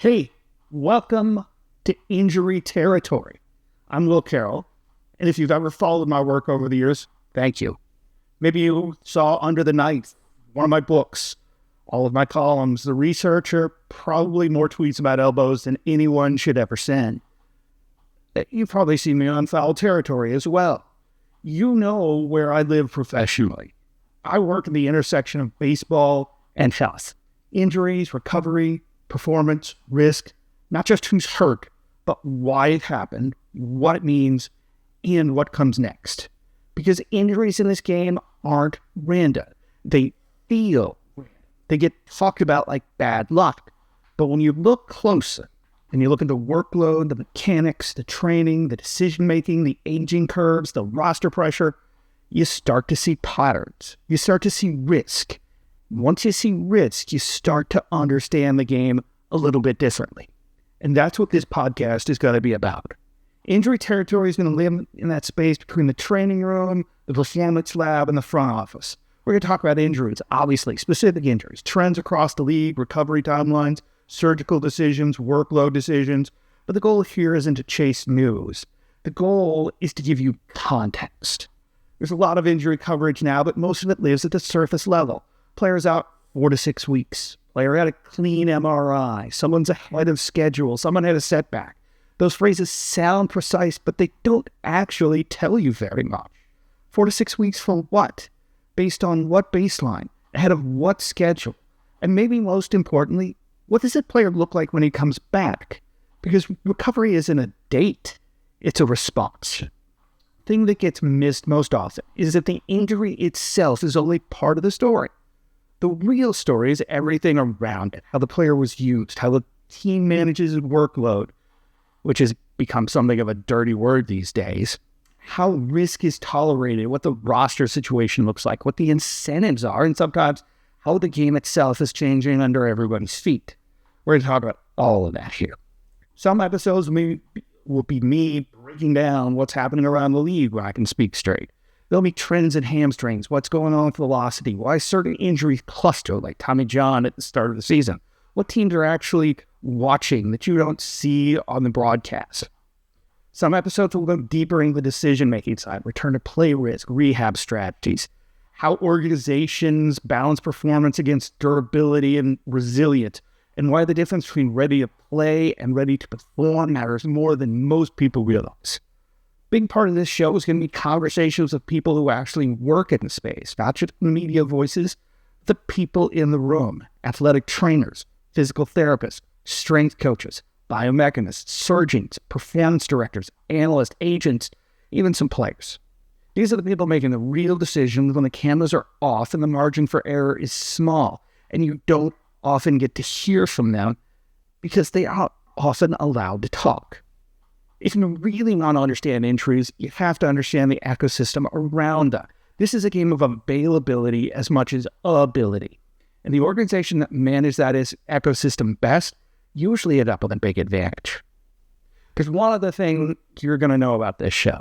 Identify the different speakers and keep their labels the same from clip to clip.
Speaker 1: Hey, welcome to Injury Territory. I'm Will Carroll, and if you've ever followed my work over the years, thank you. Maybe you saw Under the Knife, one of my books, all of my columns, the researcher, probably more tweets about elbows than anyone should ever send. You've probably seen me on Foul Territory as well. You know where I live professionally. I work in the intersection of baseball and health. Injuries, recovery, performance, risk, not just who's hurt, but why it happened, what it means, and what comes next. Because injuries in this game aren't random. They feel random. They get talked about like bad luck. But when you look closer, and you look at the workload, the mechanics, the training, the decision-making, the aging curves, the roster pressure, you start to see patterns. You start to see risk. Once you see risk, you start to understand the game a little bit differently. And that's what this podcast is going to be about. Injury Territory is going to live in that space between the training room, the performance lab, and the front office. We're going to talk about injuries, obviously, specific injuries, trends across the league, recovery timelines, surgical decisions, workload decisions. But the goal here isn't to chase news. The goal is to give you context. There's a lot of injury coverage now, but most of it lives at the surface level. Players out 4 to 6 weeks. Player had a clean MRI. Someone's ahead of schedule. Someone had a setback. Those phrases sound precise, but they don't actually tell you very much. 4 to 6 weeks for what? Based on what baseline? Ahead of what schedule? And maybe most importantly, what does that player look like when he comes back? Because recovery isn't a date. It's a response. The thing that gets missed most often is that the injury itself is only part of the story. The real story is everything around it, how the player was used, how the team manages his workload, which has become something of a dirty word these days, how risk is tolerated, what the roster situation looks like, what the incentives are, and sometimes how the game itself is changing under everybody's feet. We're going to talk about all of that here. Some episodes will be me breaking down what's happening around the league when I can speak straight. There'll be trends in hamstrings, what's going on with velocity, why certain injuries cluster, like Tommy John at the start of the season, what teams are actually watching that you don't see on the broadcast. Some episodes will go deeper into the decision-making side, return to play risk, rehab strategies, how organizations balance performance against durability and resilience, and why the difference between ready to play and ready to perform matters more than most people realize. Big part of this show is going to be conversations with people who actually work in the space, not just the media voices, the people in the room, athletic trainers, physical therapists, strength coaches, biomechanists, surgeons, performance directors, analysts, agents, even some players. These are the people making the real decisions when the cameras are off and the margin for error is small, and you don't often get to hear from them because they are often allowed to talk. If you really want to understand injuries, you have to understand the ecosystem around them. This is a game of availability as much as ability. And the organization that manages that ecosystem best usually end up with a big advantage. Because one of the things you're going to know about this show,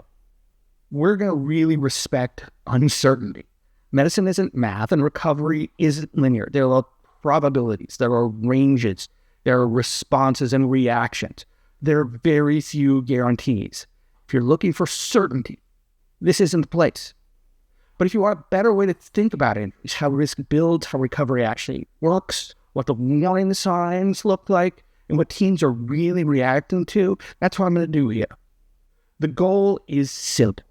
Speaker 1: we're going to really respect uncertainty. Medicine isn't math and recovery isn't linear. There are probabilities, there are ranges, there are responses and reactions. There are very few guarantees. If you're looking for certainty, this isn't the place. But if you want a better way to think about it, is how risk builds, how recovery actually works, what the warning signs look like, and what teams are really reacting to, that's what I'm going to do here. The goal is simple.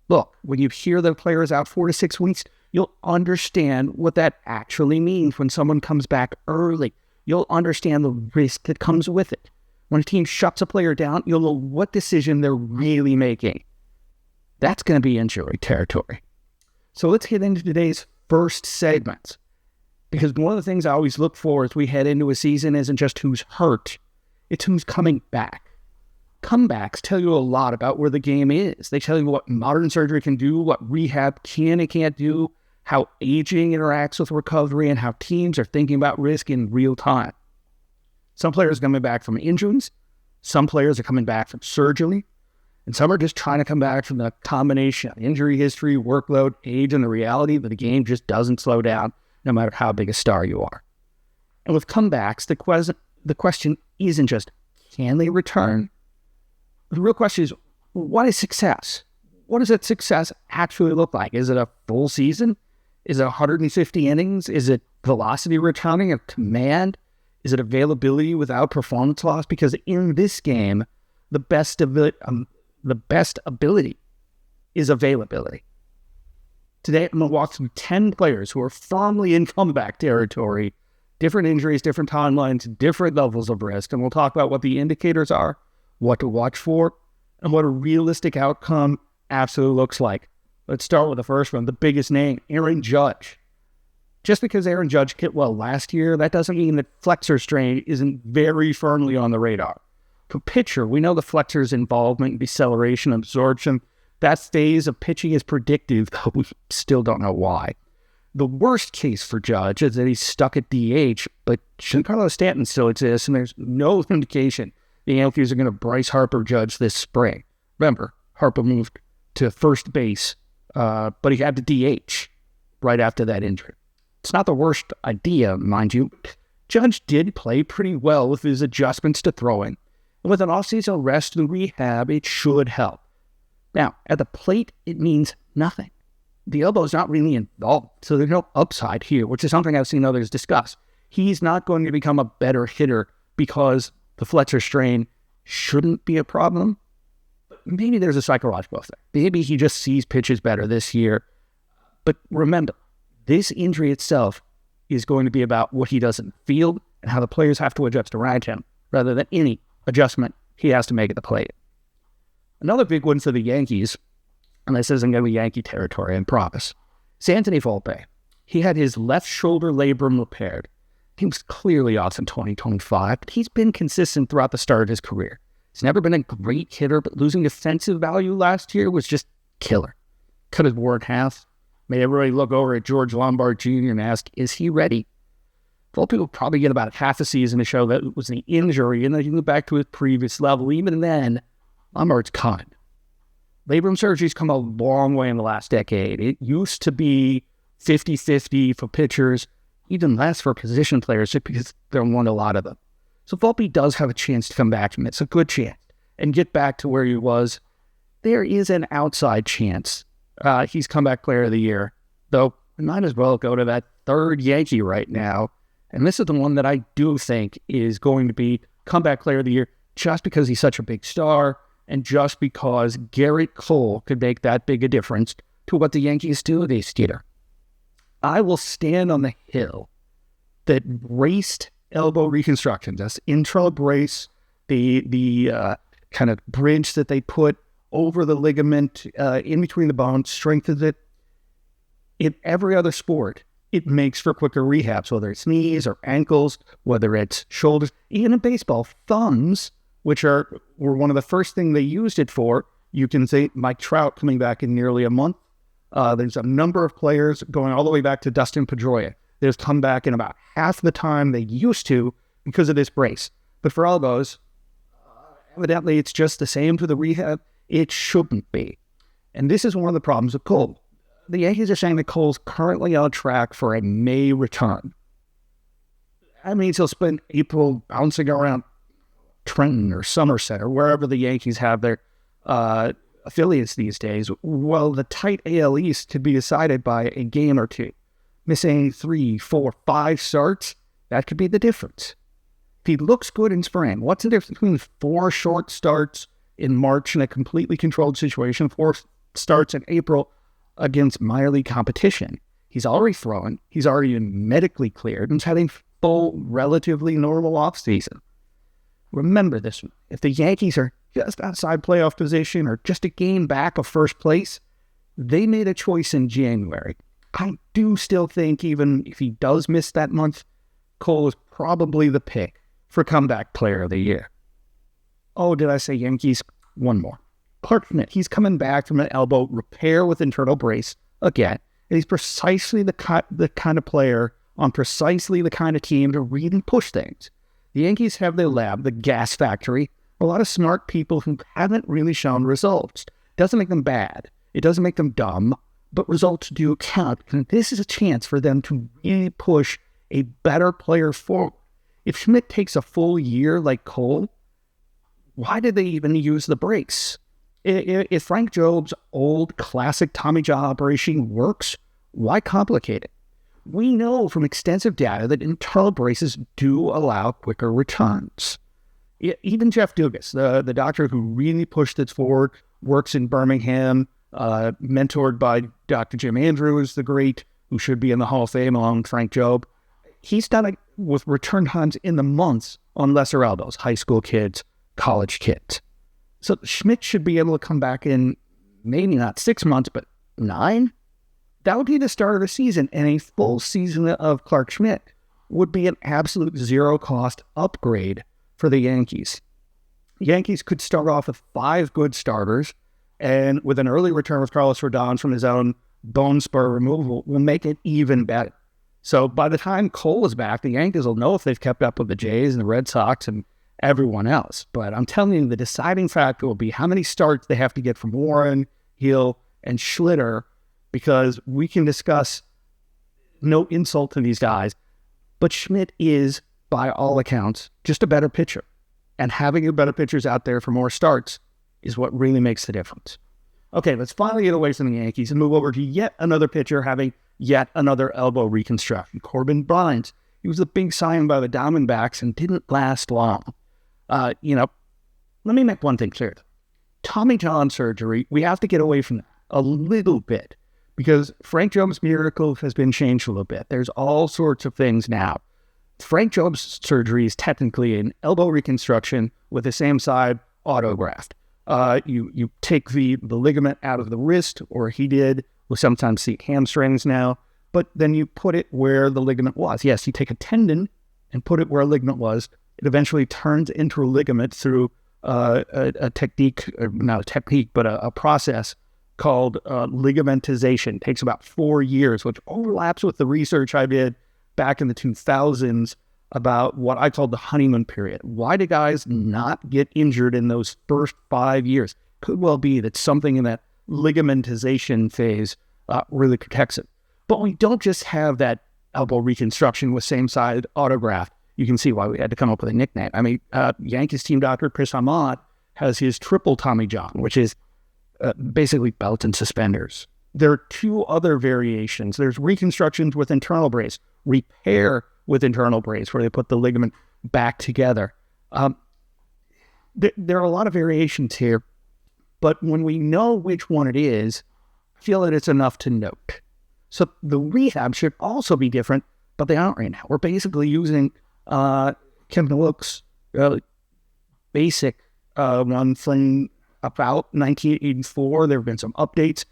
Speaker 1: Look, when you hear that a player is out 4 to 6 weeks, you'll understand what that actually means when someone comes back early. You'll understand the risk that comes with it. When a team shuts a player down, you'll know what decision they're really making. That's going to be injury territory. So let's get into today's first segment. Because one of the things I always look for as we head into a season isn't just who's hurt, it's who's coming back. Comebacks tell you a lot about where the game is. They tell you what modern surgery can do, what rehab can and can't do, how aging interacts with recovery, and how teams are thinking about risk in real time. Some players are coming back from injuries, some players are coming back from surgery, and some are just trying to come back from the combination of injury history, workload, age, and the reality that the game just doesn't slow down no matter how big a star you are. And with comebacks, the question isn't just, can they return? The real question is, what is success? What does that success actually look like? Is it a full season? Is it 150 innings? Is it velocity returning of command? Is it availability without performance loss? Because in this game, the best ability is availability. Today, I'm going to walk through 10 players who are firmly in comeback territory, different injuries, different timelines, different levels of risk, and we'll talk about what the indicators are, what to watch for, and what a realistic outcome absolutely looks like. Let's start with the first one, the biggest name, Aaron Judge. Just because Aaron Judge hit well last year, that doesn't mean that flexor strain isn't very firmly on the radar. For pitcher, we know the flexor's involvement in deceleration, absorption. That phase of pitching is predictive, though we still don't know why. The worst case for Judge is that he's stuck at DH, but Giancarlo Stanton still exists, and there's no indication the Yankees are going to Bryce Harper Judge this spring. Remember, Harper moved to first base, but he had to DH right after that injury. It's not the worst idea, mind you. Judge did play pretty well with his adjustments to throwing, and with an offseason rest and rehab, it should help. Now, at the plate, it means nothing. The elbow's not really involved, so there's no upside here, which is something I've seen others discuss. He's not going to become a better hitter because the flexor strain shouldn't be a problem. Maybe there's a psychological thing. Maybe he just sees pitches better this year. But remember, this injury itself is going to be about what he does in the field and how the players have to adjust around him, rather than any adjustment he has to make at the plate. Another big one for the Yankees, and this isn't going to be Yankee territory, I promise, is Anthony Volpe. He had his left shoulder labrum repaired. He was clearly off in 2025, but he's been consistent throughout the start of his career. He's never been a great hitter, but losing defensive value last year was just killer. Cut his WAR in half, made everybody look over at George Lombard Jr. and ask, is he ready? Volpe will probably get about half a season to show that it was an injury and that he went back to his previous level. Even then, Lombard's kind. Labrum surgery's come a long way in the last decade. It used to be 50-50 for pitchers, even less for position players, just because there weren't a lot of them. So Volpe does have a chance to come back, and it's a good chance, and get back to where he was. There is an outside chance he's comeback player of the year, though I might as well go to that third Yankee right now, and this is the one that I do think is going to be comeback player of the year, just because he's such a big star, and just because Gerrit Cole could make that big a difference to what the Yankees do this year. I will stand on the hill that braced elbow reconstruction, this internal brace, the kind of bridge that they put over the ligament in between the bones, strengthens it. In every other sport, it makes for quicker rehabs, whether it's knees or ankles, whether it's shoulders. Even in baseball, thumbs, which were one of the first things they used it for. You can say Mike Trout coming back in nearly a month. There's a number of players going all the way back to Dustin Pedroia. There's come back in about half the time they used to because of this brace. But for elbows, evidently it's just the same for the rehab. It shouldn't be. And this is one of the problems with Cole. The Yankees are saying that Cole's currently on track for a May return. That means he'll spend April bouncing around Trenton or Somerset or wherever the Yankees have their affiliates these days. Well, the tight AL East could be decided by a game or two. Missing 3, 4, 5 starts, that could be the difference. If he looks good in spring, what's the difference between 4 short starts in March in a completely controlled situation, 4 starts in April against minor league competition? He's already throwing, he's already been medically cleared, and he's having full, relatively normal offseason. Remember this one. If the Yankees are just outside playoff position or just a game back of first place, they made a choice in January. I do still think, even if he does miss that month, Cole is probably the pick for comeback player of the year. Oh, did I say Yankees? One more. Clarke Schmidt, he's coming back from an elbow repair with internal brace again, and he's precisely the kind of player on precisely the kind of team to really push things. The Yankees have their lab, the gas factory, a lot of smart people who haven't really shown results. Doesn't make them bad. It doesn't make them dumb, but results do count. And this is a chance for them to really push a better player forward. If Schmidt takes a full year like Cole, why did they even use the brakes? If Frank Job's old classic Tommy John operation works, why complicate it? We know from extensive data that internal braces do allow quicker returns. Even Jeff Dugas, the doctor who really pushed this forward, works in Birmingham, mentored by Dr. Jim Andrews, the great, who should be in the Hall of Fame along with Frank Job. He's done it with return times in the months on lesser elbows, high school kids, college kids. So Schmidt should be able to come back in maybe not 6 months, but 9. That would be the start of the season, and a full season of Clarke Schmidt would be an absolute zero-cost upgrade for the Yankees. The Yankees could start off with 5 good starters, and with an early return of Carlos Rodon from his own bone spur removal, will make it even better. So by the time Cole is back, the Yankees will know if they've kept up with the Jays and the Red Sox and everyone else. But I'm telling you, the deciding factor will be how many starts they have to get from Warren, Hill, and Schlitter, because we can discuss, no insult to these guys, but Schmidt is, by all accounts, just a better pitcher. And having a better pitchers out there for more starts is what really makes the difference. Okay, let's finally get away from the Yankees and move over to yet another pitcher having yet another elbow reconstruction. Corbin Burnes. He was a big sign by the Diamondbacks and didn't last long. Let me make one thing clear. Tommy John surgery, we have to get away from that a little bit because Frank Job's miracle has been changed a little bit. There's all sorts of things now. Frank Job's surgery is technically an elbow reconstruction with the same side autograft. You take the ligament out of the wrist, or he did. We'll sometimes see hamstrings now, but then you put it where the ligament was. Yes, you take a tendon and put it where a ligament was. It eventually turns into a ligament through a technique, not a technique, but a process called ligamentization. It takes about 4 years, which overlaps with the research I did back in the 2000s about what I called the honeymoon period. Why do guys not get injured in those first 5 years? Could well be that something in that ligamentization phase really protects it. But we don't just have that elbow reconstruction with same-side autograft. You can see why we had to come up with a nickname. I mean, Yankees team doctor Chris Ahmad has his triple Tommy John, which is basically belt and suspenders. There are 2 other variations. There's reconstructions with internal brace, repair with internal brace, where they put the ligament back together. There are a lot of variations here, but when we know which one it is, I feel that it's enough to note. So the rehab should also be different, but they aren't right now. We're basically using Kim Wilkes' basic one from about 1984. There have been some updates.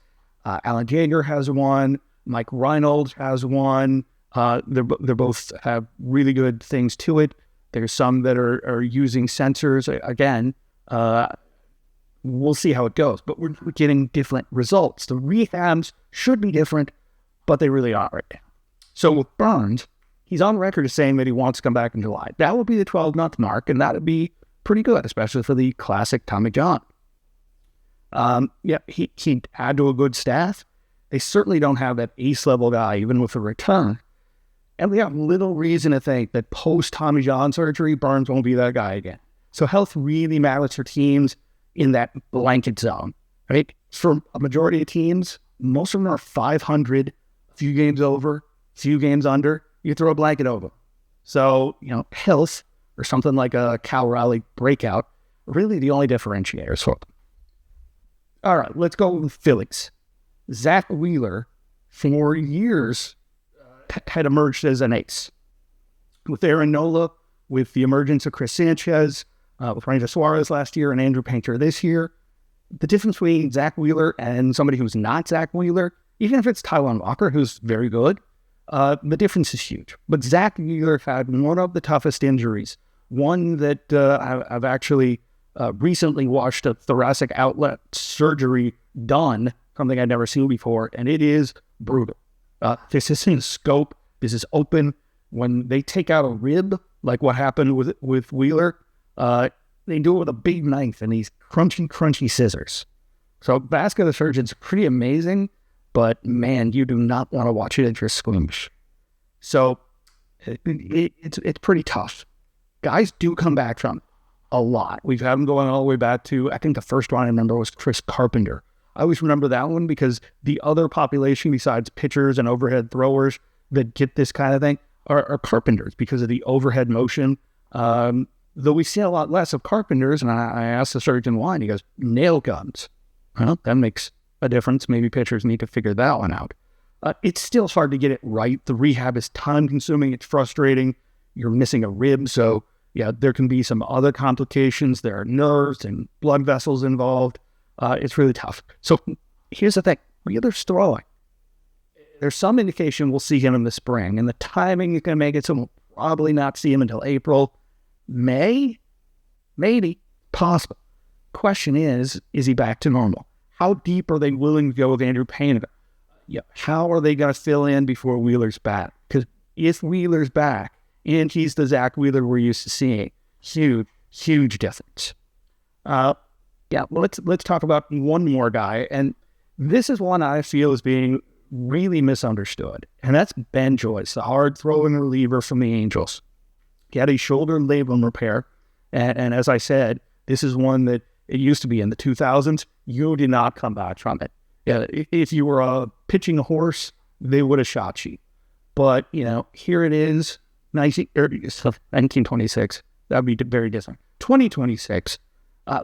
Speaker 1: Alan Jaeger has one. Mike Reynolds has one. They both have really good things to it. There's some that are using sensors. Again, we'll see how it goes, but we're getting different results. The rehabs should be different, but they really aren't right now. So with Burnes, he's on record as saying that he wants to come back in July. That would be the 12-month mark, and that would be pretty good, especially for the classic Tommy John. He'd add to a good staff. They certainly don't have that ace-level guy, even with a return. And we have little reason to think that post-Tommy John surgery, Burnes won't be that guy again. So health really matters for teams in that blanket zone, right? For a majority of teams, most of them are 500, a few games over, a few games under. You throw a blanket over. So, health or something like a Cal Raleigh breakout, really the only differentiators for them. All right, let's go with Phillies. Zack Wheeler, for years, had emerged as an ace. With Aaron Nola, with the emergence of Chris Sanchez, with Ranger Suarez last year and Andrew Painter this year, the difference between Zack Wheeler and somebody who's not Zack Wheeler, even if it's Taijuan Walker, who's very good, the difference is huge. But Zack Wheeler had one of the toughest injuries, one that I've actually recently watched a thoracic outlet surgery done, something I'd never seen before, and it is brutal. This isn't scope. This is open. When they take out a rib, like what happened with Wheeler, they do it with a big knife and these crunchy scissors. So vascular surgeon's pretty amazing, but man, you do not want to watch it if you're squeamish. So it's pretty tough. guys do come back from a lot. We've had them going all the way back to, I think the first one I remember was Chris Carpenter. I always remember that one because the other population besides pitchers and overhead throwers that get this kind of thing are carpenters because of the overhead motion. Though we see a lot less of carpenters, and I asked the surgeon why, and he goes, nail guns. Well, that makes a difference. Maybe pitchers need to figure that one out. It's still hard to get it right. The rehab is time-consuming. It's frustrating. You're missing a rib, so yeah, there can be some other complications. There are nerves and blood vessels involved. It's really tough. So here's the thing. Wheeler's throwing. There's some indication we'll see him in the spring, and the timing is going to make it so we'll probably not see him until April. May? Maybe. Possible. Question is he back to normal? How deep are they willing to go with Andrew Painter? Yeah. How are they going to fill in before Wheeler's back? Because if Wheeler's back, and he's the Zack Wheeler we're used to seeing, huge difference. Well, let's talk about one more guy, and this is one I feel is being really misunderstood, and that's Ben Joyce, the hard-throwing reliever from the Angels. He had a shoulder labrum repair, and as I said, this is one that it used to be in the 2000s. You did not come back from it. Yeah, if you were pitching a horse, they would have shot you. But, here it is, 1926. That would be very different. 2026,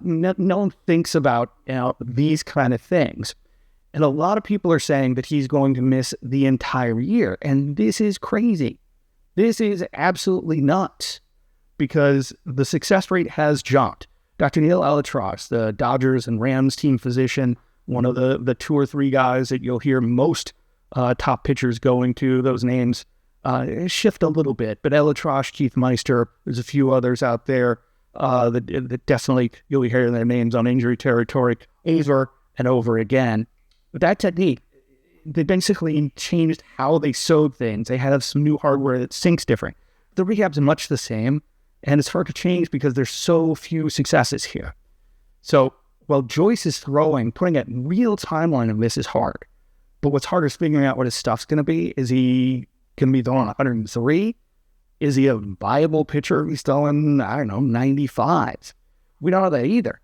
Speaker 1: no one thinks about these kind of things. And a lot of people are saying that he's going to miss the entire year. And this is crazy. This is absolutely nuts because the success rate has jumped. Dr. Neil Elytros, the Dodgers and Rams team physician, one of the two or three guys that you'll hear most top pitchers going to, those names shift a little bit. But Elytros, Keith Meister, there's a few others out there that definitely you'll hear their names on injury territory over and over again. But that technique, they basically changed how they sewed things. They have some new hardware that syncs different. The rehab's much the same, and it's hard to change because there's so few successes here. So while Joyce is throwing, putting a real timeline of this is hard. But what's hard is figuring out what his stuff's going to be. Is he going to be throwing 103? Is he a viable pitcher? He's throwing, 95. We don't know that either.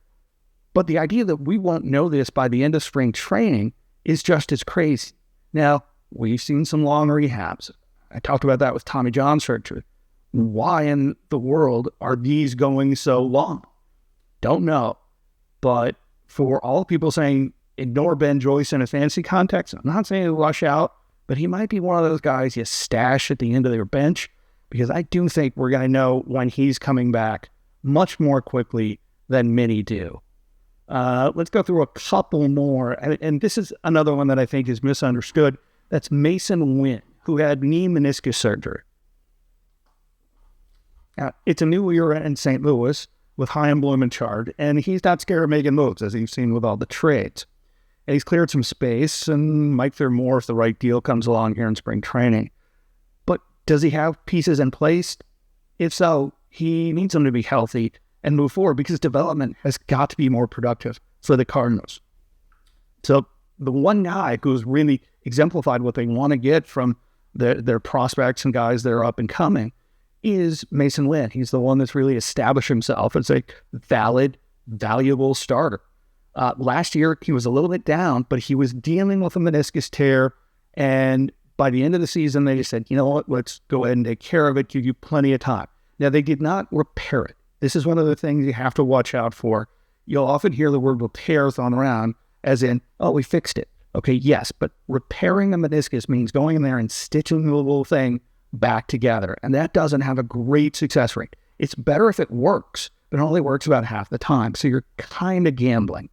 Speaker 1: But the idea that we won't know this by the end of spring training is just as crazy. Now, we've seen some long rehabs. I talked about that with Tommy John surgery. Why in the world are these going so long? Don't know. But for all people saying, ignore Ben Joyce in a fantasy context, I'm not saying he'll rush out, but he might be one of those guys you stash at the end of their bench, because I do think we're going to know when he's coming back much more quickly than many do. Let's go through a couple more. And this is another one that I think is misunderstood. That's Masyn Winn, who had knee meniscus surgery. It's a new era in St. Louis with Chaim Bloom in charge, and he's not scared of making moves, as you've seen with all the trades. And he's cleared some space and might clear more if the right deal comes along here in spring training. But does he have pieces in place? If so, he needs them to be healthy and move forward, because development has got to be more productive for the Cardinals. So the one guy who's really exemplified what they want to get from their prospects and guys that are up and coming is Masyn Winn. He's the one that's really established himself as a valid, valuable starter. Last year, he was a little bit down, but he was dealing with a meniscus tear, and by the end of the season, they just said, you know what, let's go ahead and take care of it, give you plenty of time. Now, they did not repair it. This is one of the things you have to watch out for. You'll often hear the word repair thrown around as in, oh, we fixed it. Okay, yes, but repairing a meniscus means going in there and stitching the little thing back together, and that doesn't have a great success rate. It's better if it works, but it only works about half the time, so you're kind of gambling.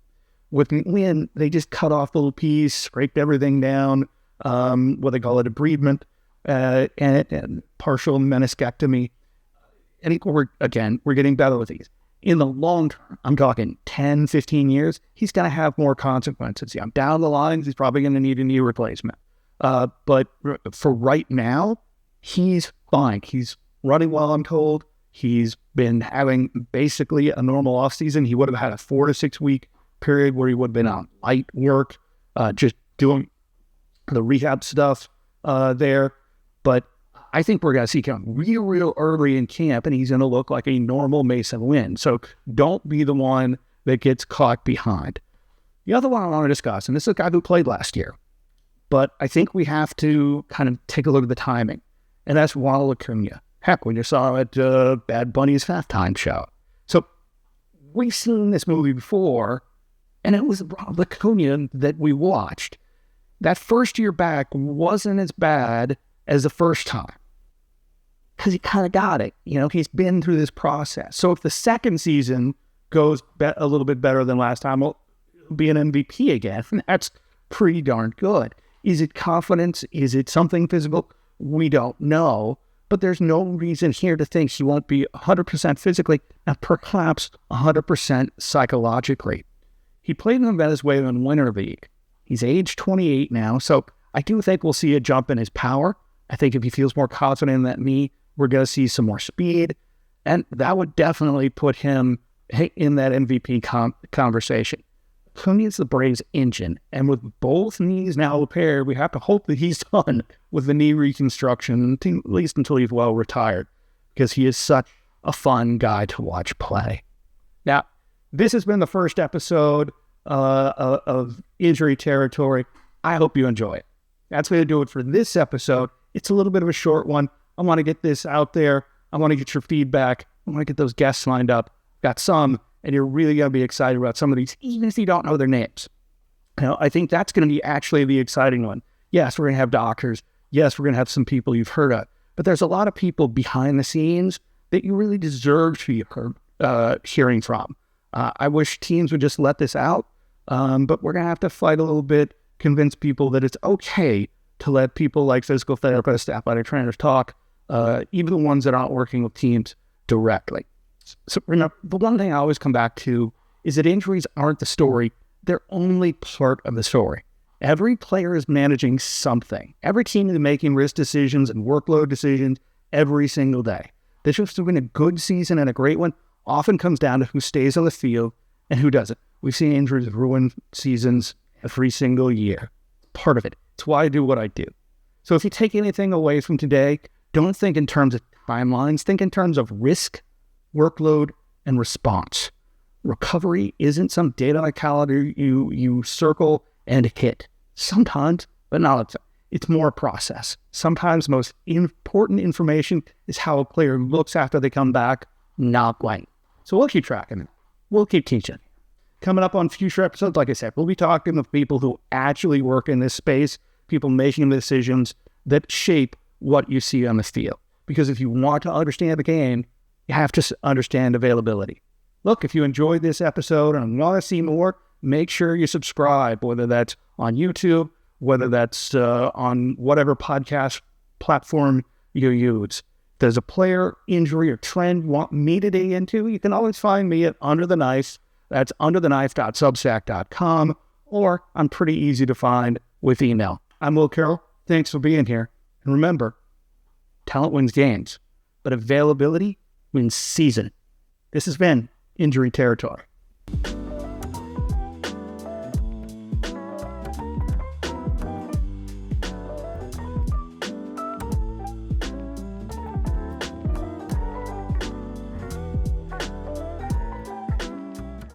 Speaker 1: With Winn, they just cut off the little piece, scraped everything down, what they call a debridement, and partial meniscectomy. And we're getting better with these. In the long term, I'm talking 10, 15 years, he's going to have more consequences. Yeah, down the line, he's probably going to need a knee replacement. But for right now, he's fine. He's running well, I'm told. He's been having basically a normal offseason. He would have had a 4 to 6 week period where he would have been on light work, just doing the rehab stuff there. But I think we're going to see him real early in camp, and he's going to look like a normal Masyn Winn. So don't be the one that gets caught behind. The other one I want to discuss, and this is a guy who played last year, but I think we have to kind of take a look at the timing, and that's Ronald Acuna. Heck, we just saw him at Bad Bunny's halftime show. So we've seen this movie before, and it was Ronald Acuna that we watched. That first year back wasn't as bad as the first time, because he kind of got it. He's been through this process. So if the second season goes a little bit better than last time, well, he'll be an MVP again. That's pretty darn good. Is it confidence? Is it something physical? We don't know. But there's no reason here to think he won't be 100% physically and perhaps 100% psychologically. He played in the Venezuelan Winter League. He's age 28 now, so I do think we'll see a jump in his power. I think if he feels more confident in that knee, we're going to see some more speed, and that would definitely put him in that MVP conversation. Acuna's the Braves' engine, and with both knees now repaired, we have to hope that he's done with the knee reconstruction, at least until he's well retired, because he is such a fun guy to watch play. Now, this has been the first episode of Injury Territory. I hope you enjoy it. That's going to do it for this episode. It's a little bit of a short one. I want to get this out there. I want to get your feedback. I want to get those guests lined up. Got some, and you're really going to be excited about some of these, even if you don't know their names. I think that's going to be actually the exciting one. Yes, we're going to have doctors. Yes, we're going to have some people you've heard of. But there's a lot of people behind the scenes that you really deserve to be hearing from. I wish teams would just let this out, but we're going to have to fight a little bit, convince people that it's okay to let people like physical therapists, athletic trainers talk, even the ones that aren't working with teams directly. So the one thing I always come back to is that injuries aren't the story. They're only part of the story. Every player is managing something. Every team is making risk decisions and workload decisions every single day. The difference between a good season and a great one often comes down to who stays on the field and who doesn't. We've seen injuries ruin seasons every single year. Part of it. It's why I do what I do. So if you take anything away from today, don't think in terms of timelines. Think in terms of risk, workload, and response. Recovery isn't some data like calendar you circle and hit. Sometimes, but not all the time. It's more a process. Sometimes the most important information is how a player looks after they come back, not when. So we'll keep tracking it. We'll keep teaching. Coming up on future episodes, like I said, we'll be talking with people who actually work in this space, people making the decisions that shape what you see on the field. Because if you want to understand the game, you have to understand availability. Look, if you enjoyed this episode and want to see more, make sure you subscribe, whether that's on YouTube, whether that's on whatever podcast platform you use. If there's a player, injury, or trend you want me to dig into, you can always find me at Under the Knife. That's undertheknife.substack.com, or I'm pretty easy to find with email. I'm Will Carroll. Thanks for being here. And remember, talent wins games, but availability wins season. This has been Injury Territory.